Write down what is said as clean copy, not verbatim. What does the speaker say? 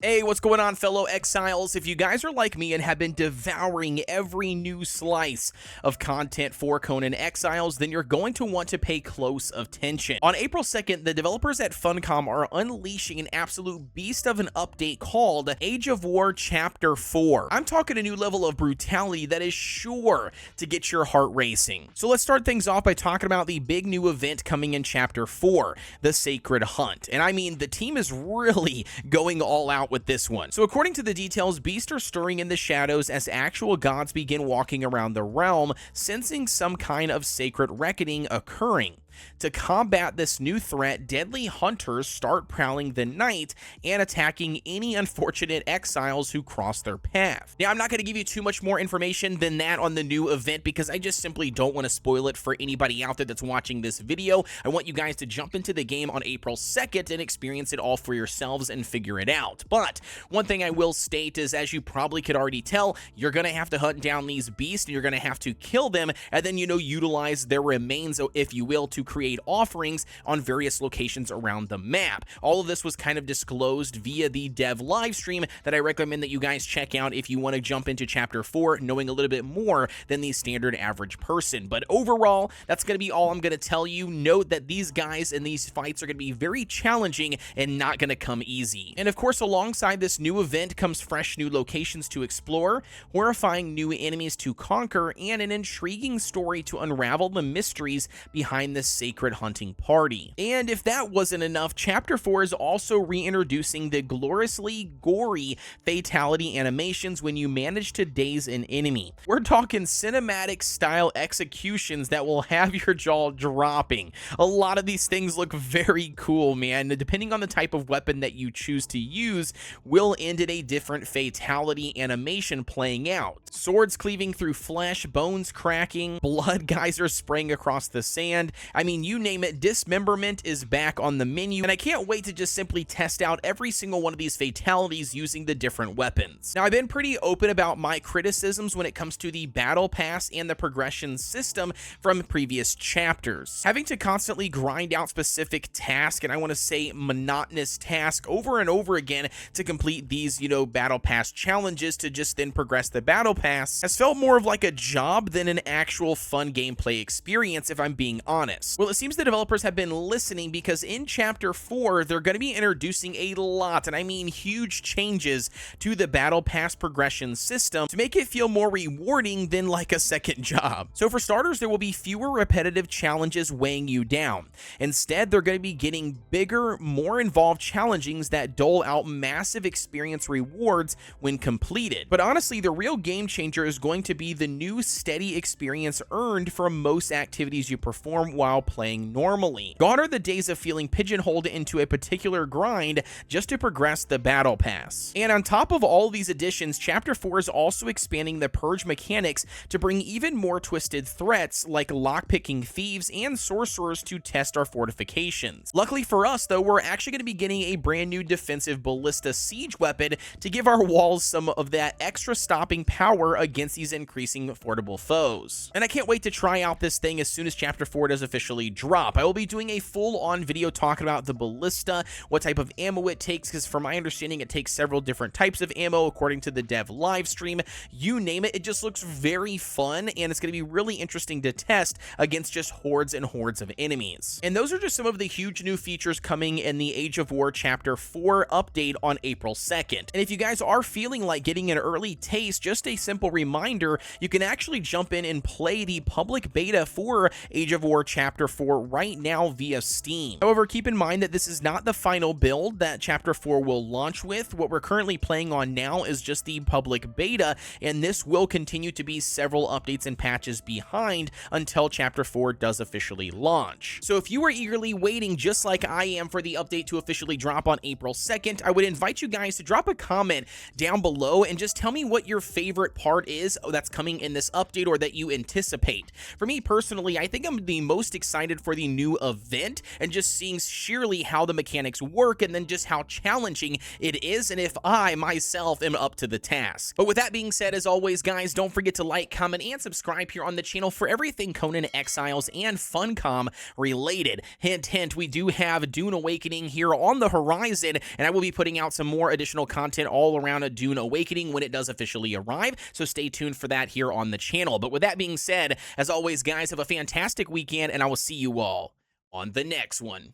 Hey, what's going on, fellow Exiles? If you guys are like me and have been devouring every new slice of content for Conan Exiles, then you're going to want to pay close attention. On April 2nd, the developers at Funcom are unleashing an absolute beast of an update called Age of War Chapter 4. I'm talking a new level of brutality that is sure to get your heart racing. So let's start things off by talking about the big new event coming in Chapter 4, the Sacred Hunt. And I mean, the team is really going all out with this one. So according to the details, beasts are stirring in the shadows as actual gods begin walking around the realm, sensing some kind of sacred reckoning occurring. To combat this new threat, deadly hunters start prowling the night and attacking any unfortunate exiles who cross their path. Now, I'm not going to give you too much more information than that on the new event because I just simply don't want to spoil it for anybody out there that's watching this video. I want you guys to jump into the game on April 2nd and experience it all for yourselves and figure it out. But one thing I will state is, as you probably could already tell, you're going to have to hunt down these beasts and you're going to have to kill them and then, utilize their remains, if you will, to create offerings on various locations around the map. All of this was kind of disclosed via the dev live stream that I recommend that you guys check out if you want to jump into Chapter 4 knowing a little bit more than the standard average person. But overall, that's going to be all I'm going to tell you. Note that these guys and these fights are going to be very challenging and not going to come easy. And of course, alongside this new event comes fresh new locations to explore, horrifying new enemies to conquer, and an intriguing story to unravel the mysteries behind this sacred hunting party. And if that wasn't enough, Chapter 4 is also reintroducing the gloriously gory Fatality Animations when you manage to daze an enemy. We're talking cinematic style executions that will have your jaw dropping. A lot of these things look very cool, man. Depending on the type of weapon that you choose to use will end in a different fatality animation playing out. Swords cleaving through flesh, bones cracking, blood geysers spraying across the sand. I mean, you name it, dismemberment is back on the menu, and I can't wait to just simply test out every single one of these fatalities using the different weapons. Now, I've been pretty open about my criticisms when it comes to the battle pass and the progression system from previous chapters. Having to constantly grind out specific tasks, and I want to say monotonous tasks, over and over again to complete these, battle pass challenges to just then progress the battle pass has felt more of like a job than an actual fun gameplay experience, if I'm being honest. Well, it seems the developers have been listening because in Chapter 4, they're going to be introducing a lot, and I mean huge changes to the battle pass progression system to make it feel more rewarding than like a second job. So for starters, there will be fewer repetitive challenges weighing you down. Instead, they're going to be getting bigger, more involved challenges that dole out massive experience rewards when completed. But honestly, the real game changer is going to be the new steady experience earned from most activities you perform while playing normally. Gone are the days of feeling pigeonholed into a particular grind just to progress the battle pass. And on top of all these additions, Chapter 4 is also expanding the purge mechanics to bring even more twisted threats like lockpicking thieves and sorcerers to test our fortifications. Luckily for us, though, we're actually going to be getting a brand new defensive Ballista siege weapon to give our walls some of that extra stopping power against these increasing affordable foes. And I can't wait to try out this thing as soon as Chapter 4 does officially drop. I will be doing a full-on video talking about the Ballista, what type of ammo it takes, because from my understanding, it takes several different types of ammo according to the dev live stream. You name it, it just looks very fun, and it's going to be really interesting to test against just hordes and hordes of enemies. And those are just some of the huge new features coming in the Age of War Chapter 4 update on April 2nd. And if you guys are feeling like getting an early taste, just a simple reminder, you can actually jump in and play the public beta for Age of War Chapter 4 right now via Steam. However, keep in mind that this is not the final build that Chapter 4 will launch with. What we're currently playing on now is just the public beta, and this will continue to be several updates and patches behind until Chapter 4 does officially launch. So if you are eagerly waiting, just like I am, for the update to officially drop on April 2nd, I would invite you guys to drop a comment down below and just tell me what your favorite part is that's coming in this update or that you anticipate. For me personally, I think I'm the most excited excited for the new event and just seeing sheerly how the mechanics work and then just how challenging it is and if I myself am up to the task. But with that being said, as always, guys, don't forget to like, comment, and subscribe here on the channel for everything Conan Exiles and Funcom related. Hint, hint, we do have Dune Awakening here on the horizon, and I will be putting out some more additional content all around a Dune Awakening when it does officially arrive, so stay tuned for that here on the channel. But with that being said, as always, guys, have a fantastic weekend, and I will see you all on the next one.